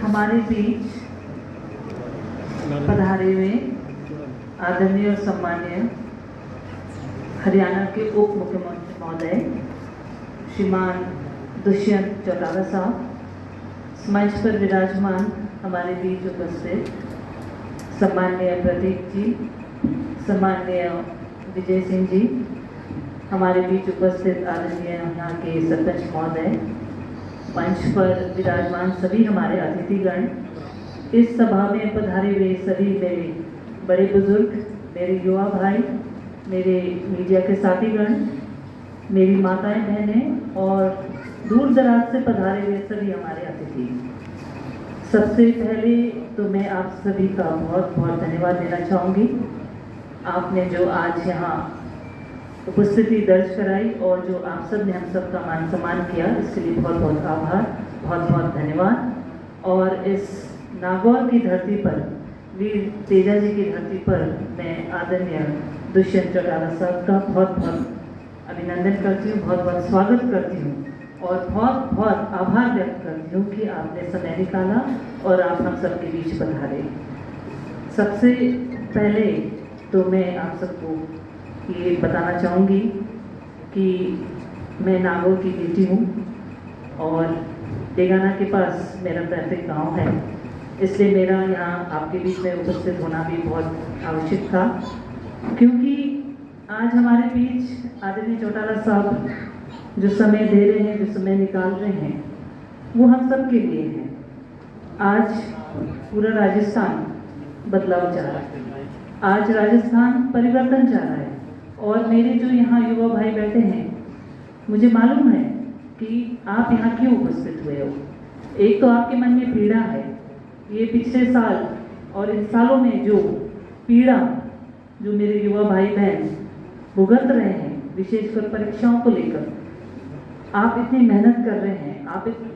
हमारे बीच पधारे हुए आदरणीय और सम्मानीय हरियाणा के उप मुख्यमंत्री महोदय श्रीमान दुष्यंत चौटाला साहब, मंच पर विराजमान हमारे बीच उपस्थित सम्माननीय प्रदीप जी, सम्माननीय विजय सिंह जी, हमारे बीच उपस्थित आदरणीय यहाँ के सरपंच महोदय, मंच पर विराजमान सभी हमारे अतिथिगण, इस सभा में पधारे हुए सभी मेरे बड़े बुजुर्ग, मेरे युवा भाई, मेरे मीडिया के साथीगण, मेरी माताएं बहनें और दूर दराज से पधारे हुए सभी हमारे अतिथि। सबसे पहले तो मैं आप सभी का बहुत बहुत धन्यवाद देना चाहूँगी। आपने जो आज यहाँ उपस्थिति दर्ज कराई और जो आप सब ने हम सब का मान सम्मान किया, इसके लिए बहुत बहुत आभार, बहुत बहुत धन्यवाद। और इस नागौर की धरती पर, वीर तेजा जी की धरती पर मैं आदरणीय दुष्यंत चौटाला साहब का बहुत बहुत अभिनंदन करती हूँ, बहुत बहुत स्वागत करती हूँ और बहुत बहुत आभार व्यक्त करती हूँ कि आपने समय निकाला और आप हम सबके बीच पधारे। सबसे पहले तो मैं आप सबको ये बताना चाहूँगी कि मैं नागौर की बेटी हूँ और डेगाना के पास मेरा पैतृक गांव है, इसलिए मेरा यहाँ आपके बीच में उपस्थित होना भी बहुत आवश्यक था, क्योंकि आज हमारे बीच आदरणीय चौटाला साहब जो समय दे रहे हैं, जो समय निकाल रहे हैं, वो हम सब के लिए है। आज पूरा राजस्थान बदलाव चाह रहा है, आज राजस्थान परिवर्तन चाह रहा है और मेरे जो यहाँ युवा भाई बैठे हैं, मुझे मालूम है कि आप यहाँ क्यों उपस्थित हुए हो। एक तो आपके मन में पीड़ा है, ये पिछले साल और इन सालों में जो पीड़ा जो मेरे युवा भाई बहन भुगत रहे हैं, विशेषकर परीक्षाओं को लेकर, आप इतनी मेहनत कर रहे हैं,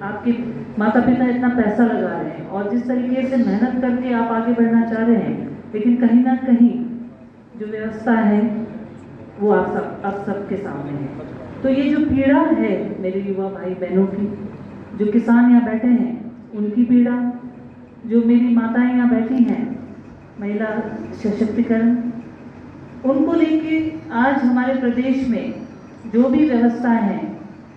आपके माता पिता इतना पैसा लगा रहे हैं और जिस तरीके से मेहनत करके आप आगे बढ़ना चाह रहे हैं, लेकिन कहीं ना कहीं जो व्यवस्था है वो आप सबके सामने है। तो ये जो पीड़ा है मेरे युवा भाई बहनों की, जो किसान यहाँ बैठे हैं उनकी पीड़ा, जो मेरी माताएं यहाँ बैठी हैं, महिला सशक्तिकरण, उनको लेके आज हमारे प्रदेश में जो भी व्यवस्थाएं हैं,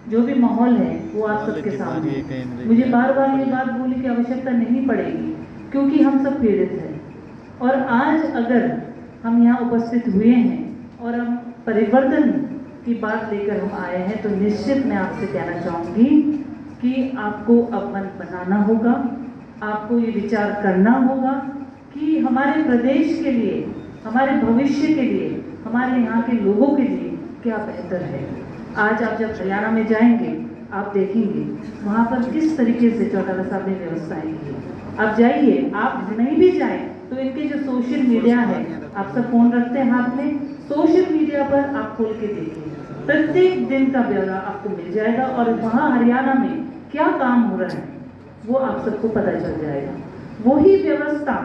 जो भी माहौल है, वो आप सबके सामने है। मुझे बार बार ये बात बोलने की आवश्यकता नहीं पड़ेगी, क्योंकि हम सब पीड़ित हैं। और आज अगर हम यहाँ उपस्थित हुए हैं और हम परिवर्तन की बात लेकर हम आए हैं, तो निश्चित मैं आपसे कहना चाहूँगी कि आपको अब मन बनाना होगा, आपको ये विचार करना होगा कि हमारे प्रदेश के लिए, हमारे भविष्य के लिए, हमारे यहाँ के लोगों के लिए क्या बेहतर है। आज आप जब हरियाणा में जाएंगे, आप देखेंगे वहाँ पर किस तरीके से चौटाला साहब ने व्यवस्थाएं की है। आप जाइए, आप नहीं भी जाएं तो इनके जो सोशल मीडिया है, आप सब फोन रखते हैं हाथ में, सोशल मीडिया पर आप खोल के देखिए, प्रत्येक दिन का ब्यौरा आपको मिल जाएगा और वहाँ हरियाणा में क्या काम हो रहा है वो आप सबको पता चल जाएगा। वही व्यवस्था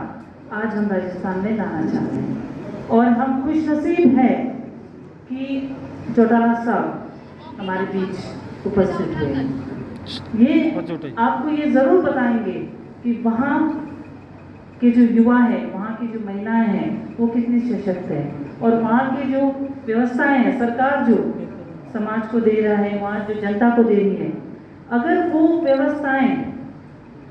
आज हम राजस्थान में लाना चाह रहे हैं और हम खुशनसीब है कि चौटाला साहब हमारे बीच उपस्थित हुए हैं। ये आपको ये जरूर बताएंगे कि वहाँ के जो युवा है, वहाँ की जो महिलाएं हैं, वो कितनी सशक्त है और वहाँ की जो व्यवस्थाएं हैं, सरकार जो समाज को दे रहा है, वहाँ जो जनता को दे रही है, अगर वो व्यवस्थाएं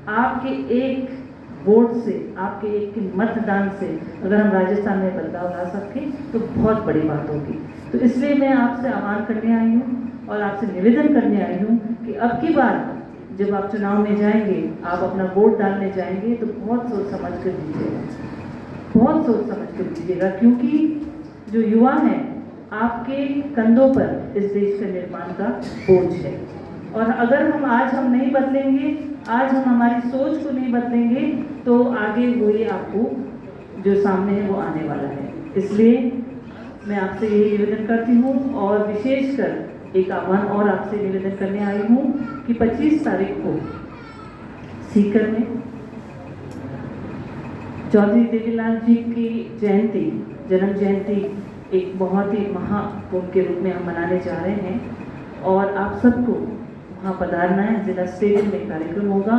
आपके एक वोट से, आपके एक मतदान से अगर हम राजस्थान में बदलाव ला सकें तो बहुत बड़ी बात होगी। तो इसलिए मैं आपसे आह्वान करने आई हूँ और आपसे निवेदन करने आई हूँ कि अब की बार जब आप चुनाव में जाएंगे, आप अपना वोट डालने जाएंगे, तो बहुत सोच समझ कर दीजिएगा, बहुत सोच समझ कर दीजिएगा, क्योंकि जो युवा हैं आपके कंधों पर इस देश के निर्माण का बोझ है। और अगर हम नहीं बदलेंगे, आज हम हमारी सोच को नहीं बदलेंगे, तो आगे वही आपको जो सामने है वो आने वाला है। इसलिए मैं आपसे यही निवेदन करती हूँ और विशेषकर एक आह्वान और आपसे निवेदन करने आई हूँ कि 25 तारीख को सीकर में चौधरी देवीलाल जी की जयंती, जन्म जयंती एक बहुत ही महाकुंभ के रूप में हम मनाने जा रहे हैं और आप सबको वहाँ पधारना है। जिला स्टेडियम में कार्यक्रम होगा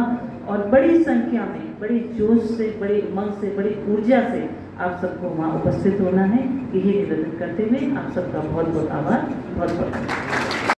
और बड़ी संख्या में, बड़ी जोश से, बड़ी उमंग से, बड़ी ऊर्जा से आप सबको वहाँ उपस्थित होना है। यही निवेदन करते हुए आप सबका बहुत बहुत आभार, बहुत बहुत